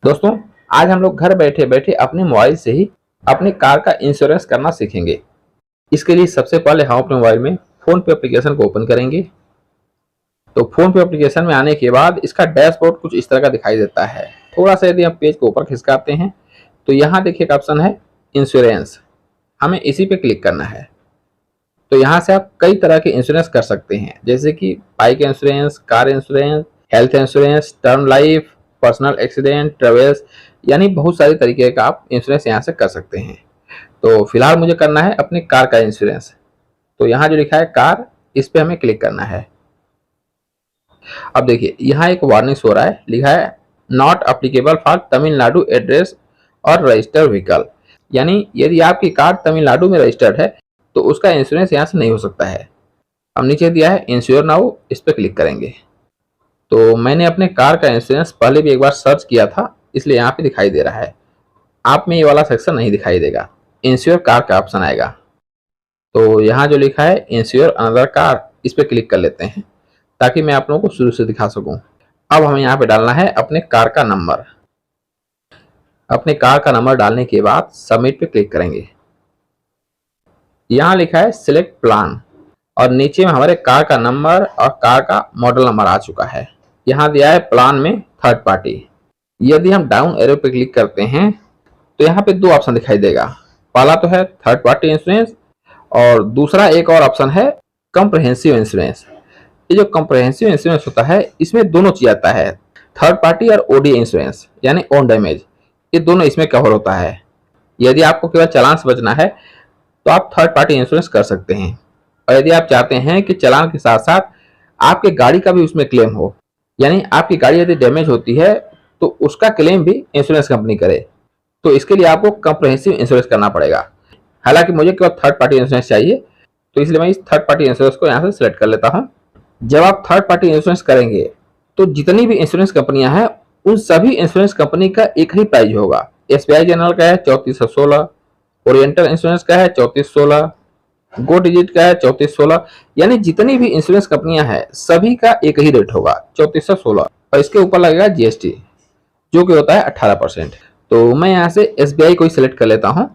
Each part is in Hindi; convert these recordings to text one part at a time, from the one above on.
दोस्तों, आज हम लोग घर बैठे बैठे अपने मोबाइल से ही अपनी कार का इंश्योरेंस करना सीखेंगे। इसके लिए सबसे पहले हम अपने मोबाइल में फोन पे एप्लीकेशन को ओपन करेंगे। तो फोन पे एप्लीकेशन में आने के बाद इसका डैशबोर्ड कुछ इस तरह का दिखाई देता है। थोड़ा सा यदि हम पेज को ऊपर खिसकाते हैं तो यहाँ देखिए एक ऑप्शन है इंश्योरेंस। हमें इसी पे क्लिक करना है। तो यहाँ से आप कई तरह के इंश्योरेंस कर सकते हैं, जैसे कि bike insurance, car insurance, health insurance, term life, personal accident, travels, यानी बहुत सारे तरीके का आप इंश्योरेंस यहाँ से कर सकते हैं। तो फिलहाल मुझे करना है अपनी कार का इंश्योरेंस। तो यहाँ जो लिखा है कार, इस पे हमें क्लिक करना है। अब देखिए यहाँ एक वार्निंग हो रहा है, लिखा है not applicable for Tamil Nadu address और रजिस्टर्ड व्हीकल, यानी यदि आपकी कार तमिलनाडु में रजिस्टर्ड है तो उसका इंश्योरेंस यहाँ से नहीं हो सकता है। अब नीचे दिया है इंश्योर नाउ, इस पर क्लिक करेंगे। तो मैंने अपने कार का इंश्योरेंस पहले भी एक बार सर्च किया था, इसलिए यहाँ पे दिखाई दे रहा है। आप में ये वाला सेक्शन नहीं दिखाई देगा, इंश्योर कार का ऑप्शन आएगा। तो यहाँ जो लिखा है इंश्योर अनदर कार, इस पर क्लिक कर लेते हैं ताकि मैं आप लोगों को शुरू से दिखा सकूं। अब हमें यहाँ पे डालना है अपने कार का नंबर। अपने कार का नंबर डालने के बाद सबमिट पे क्लिक करेंगे। यहाँ लिखा है सिलेक्ट प्लान और नीचे में हमारे कार का नंबर और कार का मॉडल नंबर आ चुका है। यहाँ दिया है प्लान में थर्ड पार्टी। यदि हम डाउन एरो पे क्लिक करते हैं तो यहाँ पे दो ऑप्शन दिखाई देगा। पहला तो है थर्ड पार्टी इंश्योरेंस और दूसरा एक और ऑप्शन है कॉम्प्रिहेंसिव इंश्योरेंस। ये जो कॉम्प्रिहेंसिव इंश्योरेंस होता है इसमें दोनों चीज आता है, थर्ड पार्टी और ओडी इंश्योरेंस यानी ओन डैमेज, ये दोनों इसमें कवर होता है। यदि आपको केवल चालान से बचना है तो आप थर्ड पार्टी इंश्योरेंस कर सकते हैं, और यदि आप चाहते हैं कि चालान के साथ साथ आपके गाड़ी का भी उसमें क्लेम हो, यानी आपकी गाड़ी यदि डैमेज होती है तो उसका क्लेम भी इंश्योरेंस कंपनी करे, तो इसके लिए आपको कॉम्प्रिहेंसिव इंश्योरेंस करना पड़ेगा। हालांकि मुझे केवल थर्ड पार्टी इंश्योरेंस चाहिए, तो इसलिए मैं इस थर्ड पार्टी इंश्योरेंस को यहाँ से सिलेक्ट कर लेता हूँ। जब आप थर्ड पार्टी इंश्योरेंस करेंगे तो जितनी भी इंश्योरेंस कंपनियां हैं उन सभी इंश्योरेंस कंपनी का एक ही प्राइस होगा। एसबीआई जनरल का है 3416, ओरिएंटल इंश्योरेंस का है 3416, गो डिजिट का है 3416, यानी जितनी भी इंश्योरेंस कंपनियां हैं सभी का एक ही रेट होगा 3416, और इसके ऊपर लगेगा जीएसटी जो कि होता है 18%। तो मैं यहाँ से एसबीआई को ही सिलेक्ट कर लेता हूँ।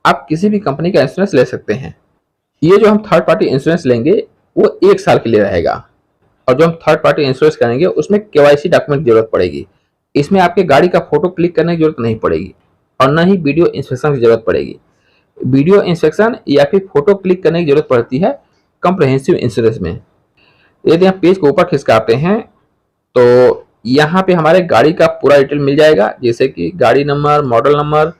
आप किसी भी कंपनी का इंश्योरेंस ले सकते हैं। ये जो हम थर्ड पार्टी इंश्योरेंस लेंगे वो 1 साल के लिए रहेगा, और जो हम थर्ड पार्टी इंश्योरेंस करेंगे उसमें केवाईसी डॉक्यूमेंट की जरूरत पड़ेगी। इसमें आपके गाड़ी का फोटो क्लिक करने की जरूरत नहीं पड़ेगी और न ही वीडियो इंस्पेक्शन की जरूरत पड़ेगी। वीडियो इंस्पेक्शन या फिर फोटो क्लिक करने की जरूरत पड़ती है कॉम्प्रिहेंसिव इंश्योरेंस में। यदि आप पेज को ऊपर खिसकाते हैं तो यहाँ पे हमारे गाड़ी का पूरा डिटेल मिल जाएगा, जैसे कि गाड़ी number, model number,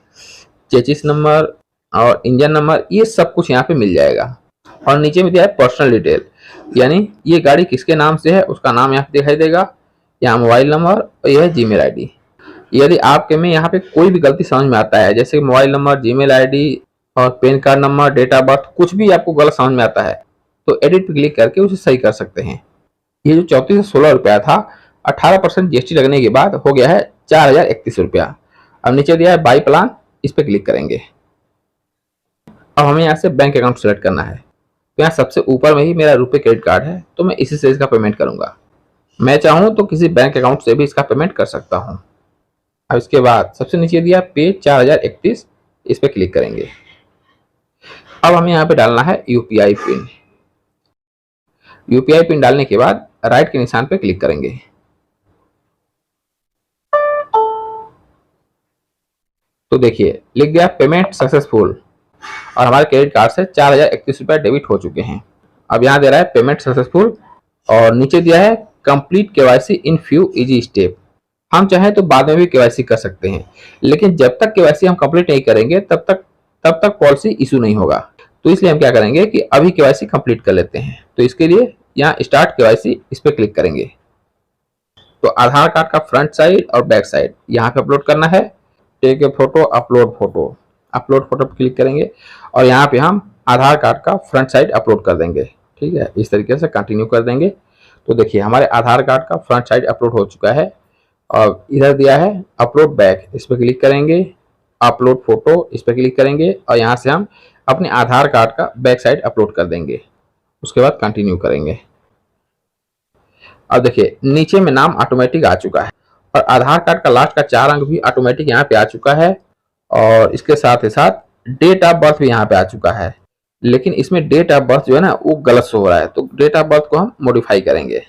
chassis number और इंजन नंबर, ये सब कुछ यहाँ पे मिल जाएगा। और नीचे में दिया है पर्सनल डिटेल, यानी ये गाड़ी किसके नाम से है उसका नाम यहाँ पे दिखाई देगा, यहाँ मोबाइल नंबर और यह है जीमेल आईडी। यदि आपके में यहाँ पे कोई भी गलती समझ में आता है, जैसे मोबाइल नंबर, जीमेल आईडी और PAN card number, date of birth, कुछ भी आपको गलत समझ में आता है तो एडिट पे क्लिक करके उसे सही कर सकते हैं। ये जो 3416 रुपया था 18% जीएसटी लगने के बाद हो गया है 4031 रुपया। अब नीचे दिया है बाई प्लान, इस पे क्लिक करेंगे। अब हमें यहाँ से बैंक अकाउंट सेलेक्ट करना है। तो यहाँ सबसे ऊपर में ही मेरा रुपए क्रेडिट कार्ड है, तो मैं इसी से इसका पेमेंट करूंगा। मैं चाहूँ तो किसी बैंक अकाउंट से भी इसका पेमेंट कर सकता हूँ। अब इसके बाद सबसे नीचे दिया पे 4031, इस पे क्लिक करेंगे। अब हमें यहाँ पे डालना है यूपीआई पिन। यूपीआई पिन डालने के बाद राइट के निशान पे क्लिक करेंगे। तो देखिए लिख गया पेमेंट सक्सेसफुल और हमारे क्रेडिट कार्ड से 4031 रुपया डेबिट हो चुके हैं। अब यहाँ दे रहा है पेमेंट सक्सेसफुल और नीचे दिया है complete KYC in few easy step. हम चाहें तो बाद में भी केवाईसी कर सकते हैं, लेकिन जब तक केवाईसी हम कंप्लीट नहीं करेंगे तब तक पॉलिसी इशू नहीं होगा। तो इसलिए हम क्या करेंगे कि अभी केवाईसी कंप्लीट कर लेते हैं। तो इसके लिए यहाँ स्टार्ट केवाईसी, इस पर क्लिक करेंगे। तो आधार कार्ड का फ्रंट साइड और बैक साइड यहाँ पे अपलोड करना है। Take a photo, upload photo, upload photo पर क्लिक करेंगे और यहाँ पे हम आधार कार्ड का फ्रंट साइड अपलोड कर देंगे। ठीक है, इस तरीके से कंटिन्यू कर देंगे। तो देखिए हमारे आधार कार्ड का फ्रंट साइड अपलोड हो चुका है और इधर दिया है अपलोड बैक, इस पर क्लिक करेंगे। अपलोड फोटो, इस पर क्लिक करेंगे और यहाँ से हम अपने आधार कार्ड का बैक साइड अपलोड कर देंगे। उसके बाद कंटिन्यू करेंगे। अब देखिए नीचे में नाम ऑटोमेटिक आ चुका है और आधार कार्ड का लास्ट का 4 अंक भी ऑटोमेटिक यहाँ पे आ चुका है और इसके साथ ही साथ डेट ऑफ बर्थ भी यहाँ पे आ चुका है। लेकिन इसमें डेट ऑफ बर्थ जो है ना वो गलत शो हो रहा है, तो डेट ऑफ बर्थ को हम मॉडिफाई करेंगे।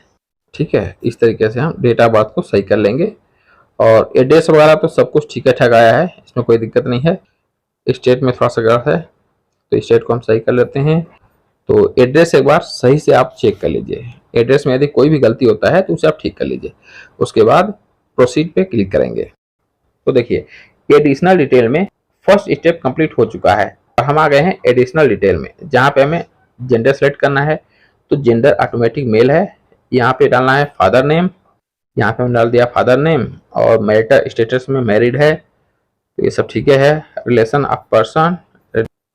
ठीक है, इस तरीके से हम डेट ऑफ बर्थ को सही कर लेंगे। और एड्रेस वगैरह तो सब कुछ ठीक ठाक आया है, इसमें कोई दिक्कत नहीं है। स्टेट में थोड़ा सा गलत है तो स्टेट को हम सही कर लेते हैं। तो एड्रेस एक बार सही से आप चेक कर लीजिए, एड्रेस में यदि कोई भी गलती होता है तो उसे आप ठीक कर लीजिए। उसके बाद प्रोसीड पे क्लिक करेंगे। तो देखिए एडिशनल डिटेल में फर्स्ट स्टेप कंप्लीट हो चुका है और हम आ गए हैं एडिशनल डिटेल में, जहाँ पे हमें जेंडर सेलेक्ट करना है। तो जेंडर ऑटोमेटिक मेल है, यहाँ पे डालना है फादर नेम, यहाँ पे हमने डाल दिया फादर नेम। और मैरिटल स्टेटस में मैरिड है, तो ये सब ठीक है। रिलेशन ऑफ पर्सन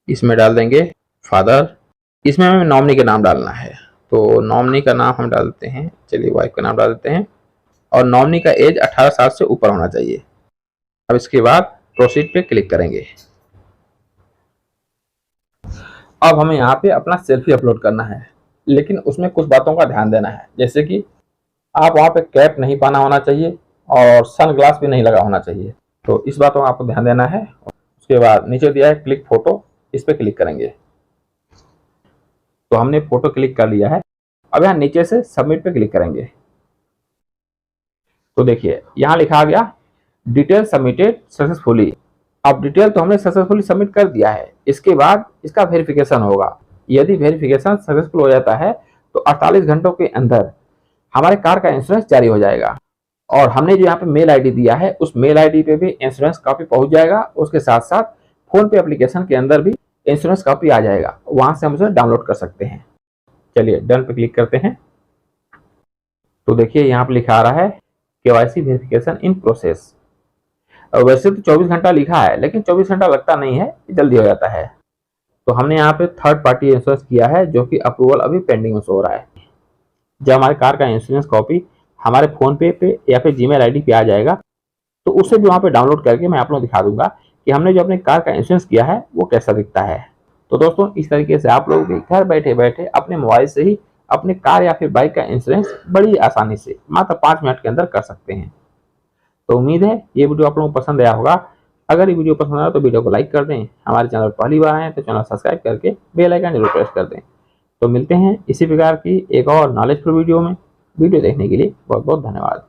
इसमें डाल देंगे फादर। इसमें हमें नॉमिनी का नाम डालना है, तो नॉमिनी का नाम हम डालते हैं, चलिए वाइफ का नाम डाल देते हैं। और नॉमिनी का एज 18 साल से ऊपर होना चाहिए। अब इसके बाद प्रोसीड पे क्लिक करेंगे। अब हमें यहाँ पे अपना सेल्फी अपलोड करना है, लेकिन उसमें कुछ बातों का ध्यान देना है, जैसे कि आप वहाँ पे कैप नहीं पहना होना चाहिए और सन ग्लास भी नहीं लगा होना चाहिए। तो इस बातों का आपको ध्यान देना है। उसके बाद नीचे दिया है क्लिक फोटो, इस पे क्लिक करेंगे। तो हमने फोटो क्लिक कर लिया है। अब यहाँ नीचे से सबमिट पे क्लिक करेंगे। तो देखिए यहाँ लिखा आ गया डिटेल सबमिटेड सक्सेसफुली। अब डिटेल तो हमने सक्सेसफुली सबमिट कर दिया है, इसके बाद इसका वेरिफिकेशन होगा। यदि वेरिफिकेशन सक्सेसफुल हो जाता है तो 48 घंटों के अंदर हमारे कार का इंश्योरेंस जारी हो जाएगा। और हमने जो यहाँ पे मेल आईडी दिया है उस मेल आईडी पे भी इंश्योरेंस कॉपी पहुंच जाएगा। उसके साथ साथ फोन पे एप्लीकेशन के अंदर भी इंश्योरेंस कॉपी आ जाएगा, वहां से हम उसे डाउनलोड कर सकते हैं। चलिए डन पे क्लिक करते हैं। तो देखिए यहाँ पे लिखा आ रहा है केवाईसी वेरिफिकेशन इन प्रोसेस। वैसे तो 24 घंटा लिखा है, लेकिन 24 घंटा लगता नहीं है, जल्दी हो जाता है। तो हमने यहाँ पे थर्ड पार्टी इंश्योरेंस किया है, जो कि अप्रूवल अभी पेंडिंग में शो हो रहा है। जब हमारे कार का इंश्योरेंस कॉपी हमारे फोन पे या फिर जीमेल आईडी पे आ जाएगा, तो उसे भी वहाँ पे डाउनलोड करके मैं आप लोगों को दिखा दूंगा कि हमने जो अपने कार का इंश्योरेंस किया है वो कैसा दिखता है। तो दोस्तों इस तरीके से आप लोग भी घर बैठे बैठे अपने मोबाइल से ही अपने कार या फिर बाइक का इंश्योरेंस बड़ी आसानी से मात्र 5 मिनट के अंदर कर सकते हैं। तो उम्मीद है ये वीडियो आप लोगों को पसंद आया होगा। अगर ये वीडियो पसंद आया तो वीडियो को लाइक कर दें। हमारे चैनल पर पहली बार आए तो चैनल सब्सक्राइब करके बेल आइकन जरूर प्रेस कर दें। तो मिलते हैं इसी प्रकार की एक और नॉलेजफुल वीडियो में। वीडियो देखने के लिए बहुत बहुत धन्यवाद।